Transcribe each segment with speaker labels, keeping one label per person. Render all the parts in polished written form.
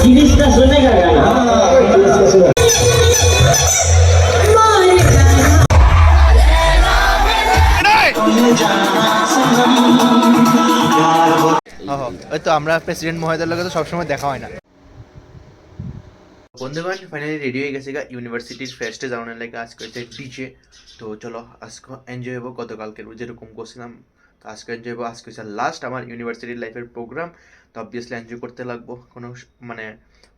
Speaker 1: जिनिसটা सुनेगा गाना
Speaker 2: ওই তো আমরা প্রেসিডেন্ট মহোদয়ের লগে তো সবসময় দেখা হয় না। বন্ধুগণ ফাইনালি রেডি হয়ে গেছে ইউনিভার্সিটির ফেস্টে যাওয়ার লাগে আজকে হচ্ছে ডিজে। তো চলো আজকে এনজয় হবো, গতকালকে যেরকম করছিলাম তো আজকে এনজয় হবো। আজকে হচ্ছে লাস্ট আমার ইউনিভার্সিটির লাইফের প্রোগ্রাম, তো অবভিয়াসলি এনজয় করতে লাগবো। কোনো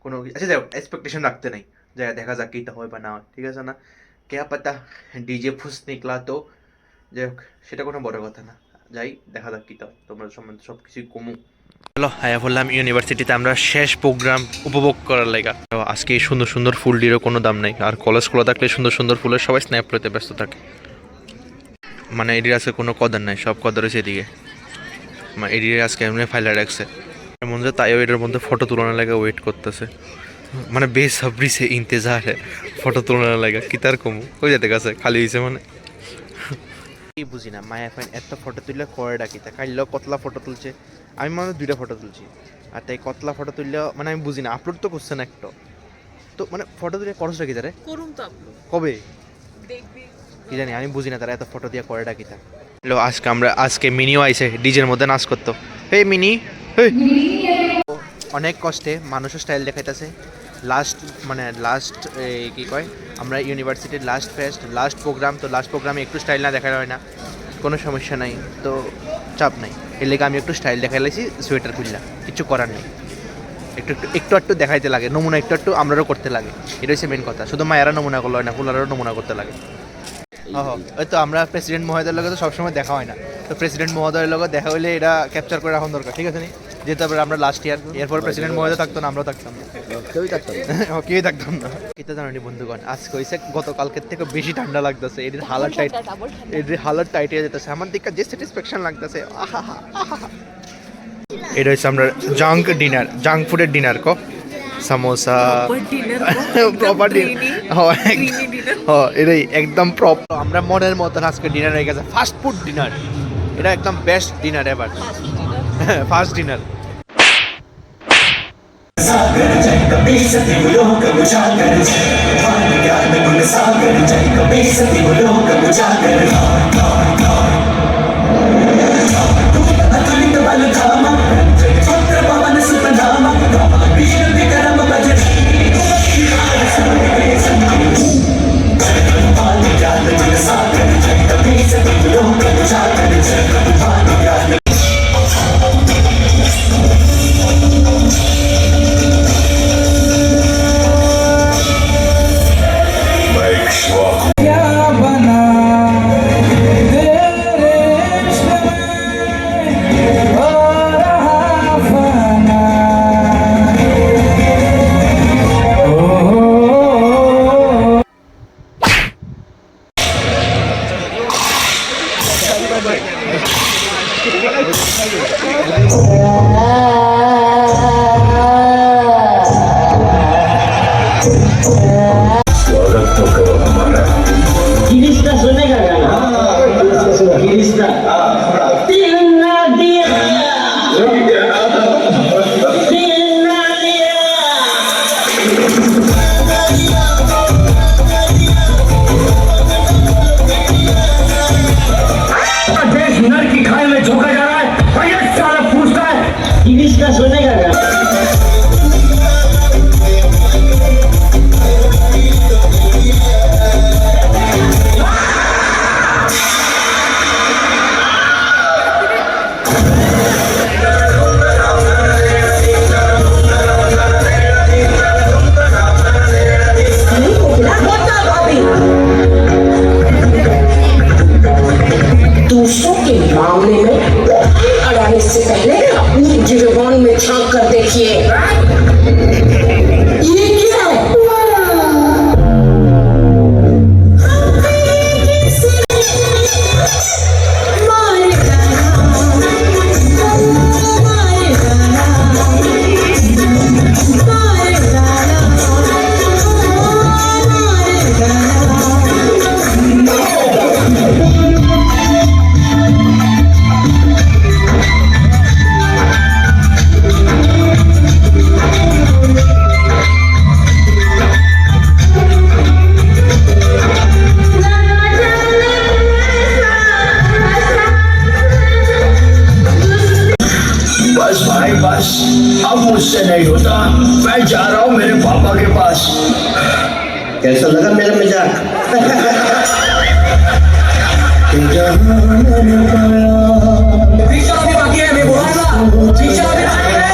Speaker 2: কোনো আচ্ছা যাই এক্সপেকটেশন রাখতে নাই, যাই দেখা যাক কীটা হয় বা না হয়, ঠিক আছে না? কে পাতা ডিজে ফুস নিকলা, তো যাই হোক সেটা কোনো বড় কথা না, যাই দেখা যাক কীটা হয়। তোমরা সম্বন্ধে সব কিছুই কমু। চলো আয়া বললাম ইউনিভার্সিটিতে আমরা শেষ প্রোগ্রাম উপভোগ করার লাগা। আজকে এই সুন্দর সুন্দর ফুলটিরও কোনো দাম নেই, আর কলেজ খোলা থাকলে সুন্দর সুন্দর ফুলের সবাই স্ন্যাপ করতে ব্যস্ত থাকে, মানে এটির আজকে কোনো কদর নাই, সব কদর হয়েছে এদিকে। মানে এটির আজকে এমনি ফাইলে রাখছে এমন যে তাইও এটার মধ্যে ফটো তুলনার লাগে ওয়েট করতেছে, মানে বেসব্রিসে ইন্তজার ফটো তুলনার লাগে। কি তার কমু ওই যেতে গেছে খালি হয়েছে মানে কি বুঝি না। মায়া ফাইন এত ফটো তুললে করে ডাকি তা কাইলেও কতলা ফটো তুলছে, আমি মানে 2টা ফটো তুলছি, আর তাই কতলা ফটো তুললেও মানে আমি বুঝি না। আপলোড তো করছে না একটা, তো মানে ফটো তুলে খরচ রাখি তারে
Speaker 3: করুন তো আপলোড
Speaker 2: কবে
Speaker 3: দেখবি
Speaker 2: কি জানি, আমি বুঝি না তারা এত ফটো দিয়ে করে ডাকি তা। হ্যালো, আজকে মিনিও আইছে ডিজের মধ্যে নাচ করতো। হে মিনি, হে অনেক কষ্টে মানুষের স্টাইল দেখাইতেছে। লাস্ট কি কয় আমরা ইউনিভার্সিটির লাস্ট ফেস্ট লাস্ট প্রোগ্রাম, তো লাস্ট প্রোগ্রামে একটু স্টাইল না দেখা হয় না, কোনো সমস্যা নাই, তো চাপ নাই। এর লেগে আমি একটু স্টাইল দেখাই লাইছি, সোয়েটার খুললাম, কিছু করার নেই। একটু দেখাইতে লাগে, নমুনা একটু আমরাও করতে লাগে, এটা হচ্ছে মেন কথা। শুধু মায়েরা নমুনা করলো হয় না, ফুলারও নমুনা করতে লাগে। ওই তো আমরা প্রেসিডেন্ট মহোদয়ের লগে তো সবসময় দেখা হয় না, তো প্রেসিডেন্ট মহোদয়ের লগে দেখা হইলে এটা ক্যাপচার করে রাখার দরকার, ঠিক আছে নি? যেহেতু আমরা লাস্ট ইয়ার, এরপর প্রেসিডেন্ট মহোদয় থাকতো না, আমরাও থাকতাম না, কেউই থাকতাম না। কিতা জানি বন্ধুগণ, আজকে হয়েছে গতকালকের থেকে বেশি ঠান্ডা লাগতেছে, এদের হালার টাইট হয়ে যেতেছে। আমার দিকে যে স্যাটিসফ্যাকশন লাগতেছে, এটা হচ্ছে আমরা জাঙ্ক ফুডের ডিনার কো সমোসা প্রপার ডিনার, এটাই একদম প্রপার। আমরা মনের মতন আজকে ডিনার হয়ে গেছে, ফাস্ট ফুড ডিনার। এটা একদম বেস্ট ডিনার এবার, ফাস্ট ডিনার।
Speaker 1: जिनिसটা सुनेगा गाना जिनिसটা दिल ना दिया देश नर की खाई में झोंका जा रहा है और ये साला पूछता है जिनिसটা सुनेगा गाना।
Speaker 4: दूसरों के मामले में अड़ाने से पहले अपनी गिरबान में झांक कर देखिए, ये क्या है?
Speaker 1: भाई बस अब मुझसे नहीं होता, मैं जा रहा हूँ मेरे पापा के पास।
Speaker 3: कैसा लगा मेरा मजाक?
Speaker 1: रिक्शा भी बाकी है, मैं बोला ना, रिक्शा भी बाकी है।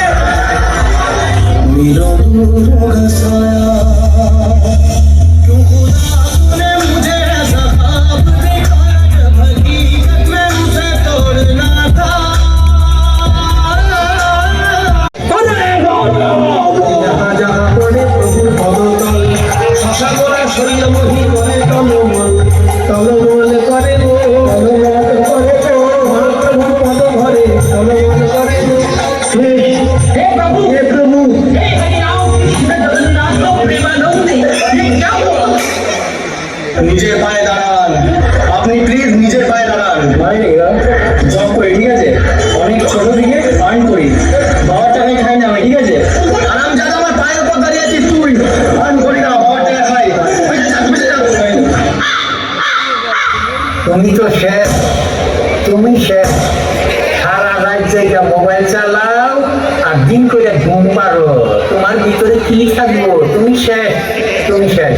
Speaker 1: क्यों खुदा तूने मुझे ऐसा ख्वाब दिखाया जब हकीकत में उसे तोड़ना था। जहाँ जहाँ पड़े प्रभु भगतल, ভাষা করা শৈল মহি করে তলমল, তলমল করে গো, তলমল করে গো, মহাপ্রভু পদ ভরে তলমল করে গো। हे प्रभु, हे प्रभु, हे हरिनाम कृष्ण जगन्नाथ प्रेमानंद, ये क्या हुआ? নিজের পায়ে দাঁড়ান, আপনি প্লিজ নিজের পায়ে দাঁড়ান। ভাই জব করি, ঠিক আছে, অনেক ছোট থেকে আর্ন করি, বাবার টাকায় খাই না আমি, ঠিক আছে। আরাম জাদা আমার পায়ের উপর দাঁড়িয়ে আছিস তুই, আর্ন করি না, বাবার টাকা খাই। তুমি তো শেষ, তুমি শেষ। সারা রাত জায়গা মোবাইল চালাও আর দিন করে ঘুম পারো, তোমার ভিতরে কি থাকবো? তুমি শেষ, তুমি শেষ।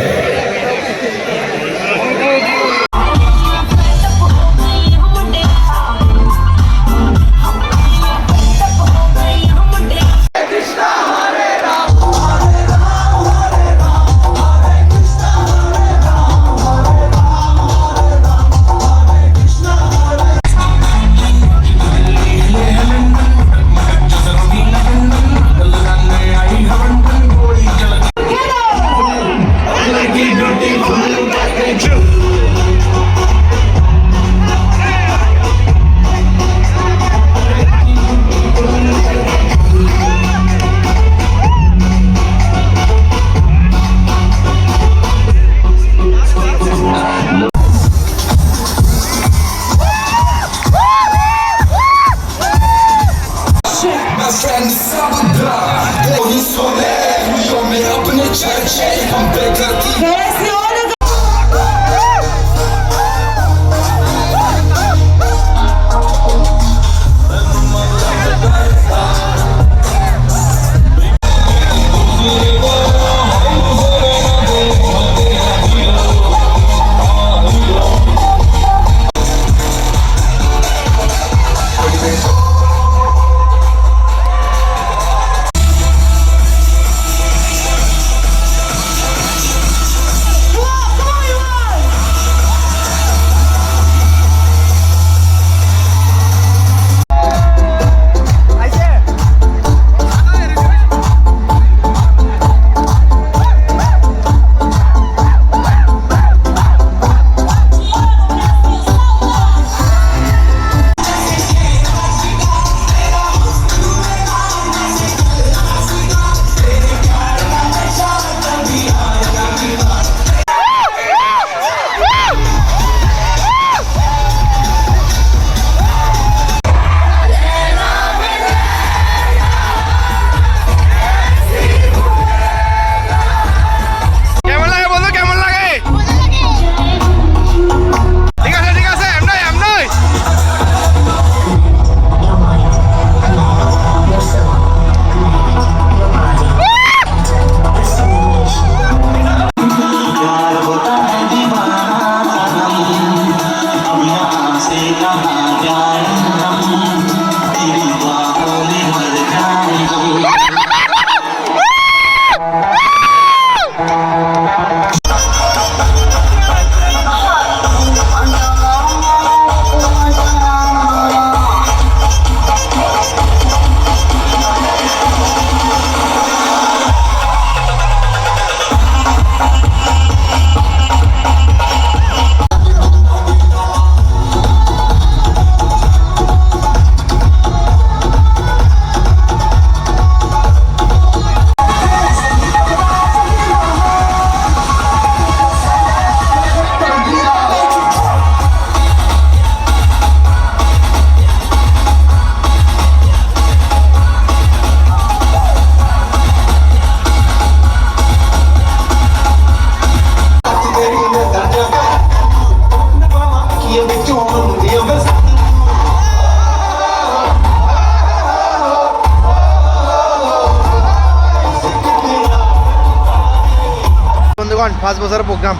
Speaker 2: বন্ধুগণ 5 বছরের প্রোগ্রাম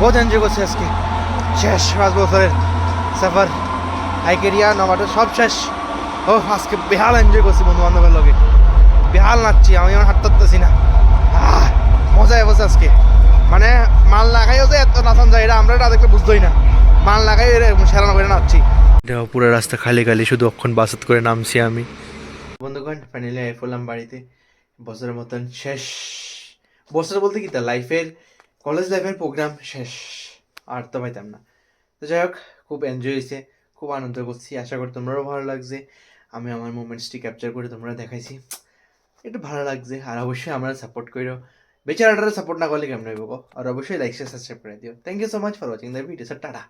Speaker 2: বহুত এনজয় করছি আজকে শেষ 5 বছরের সফর আইকেরিয়া নবাটো সব শেষ ও আজকে বেহাল এনজয় করছি বন্ধু বান্ধবের লগে বেহাল নাচছি আমি আমার হাত টানতেছি না মজা বসে আজকে মানে মাল লাগাইও যে এত নাচান যায় এটা আমরা এটা দেখলে বুঝতেই না মাল লাগাই সেরানো করে নাচছি পুরো রাস্তা খালি খালি শুধু অক্ষণ বাসাত করে নামছি আমি বন্ধুগণ ফাইনালি আই পড়লাম বাড়িতে বছরের মতন শেষ বছর বলতে কি তা লাইফের কলেজ লাইফের প্রোগ্রাম শেষ আর তো পাইতাম না তো যাই হোক খুব এনজয় হয়েছে খুব আনন্দ করছি আশা করি তোমরাও ভালো লাগছে আমি আমার মোমেন্টসটি ক্যাপচার করে তোমরা দেখাইছি একটু ভালো লাগছে আর অবশ্যই আমরা সাপোর্ট করো বেচারাটারে সাপোর্ট না করলে কেমন হইব আর অবশ্যই লাইক শেয়ার সাবস্ক্রাইব করে দিও thank you so much for watching the video sir tata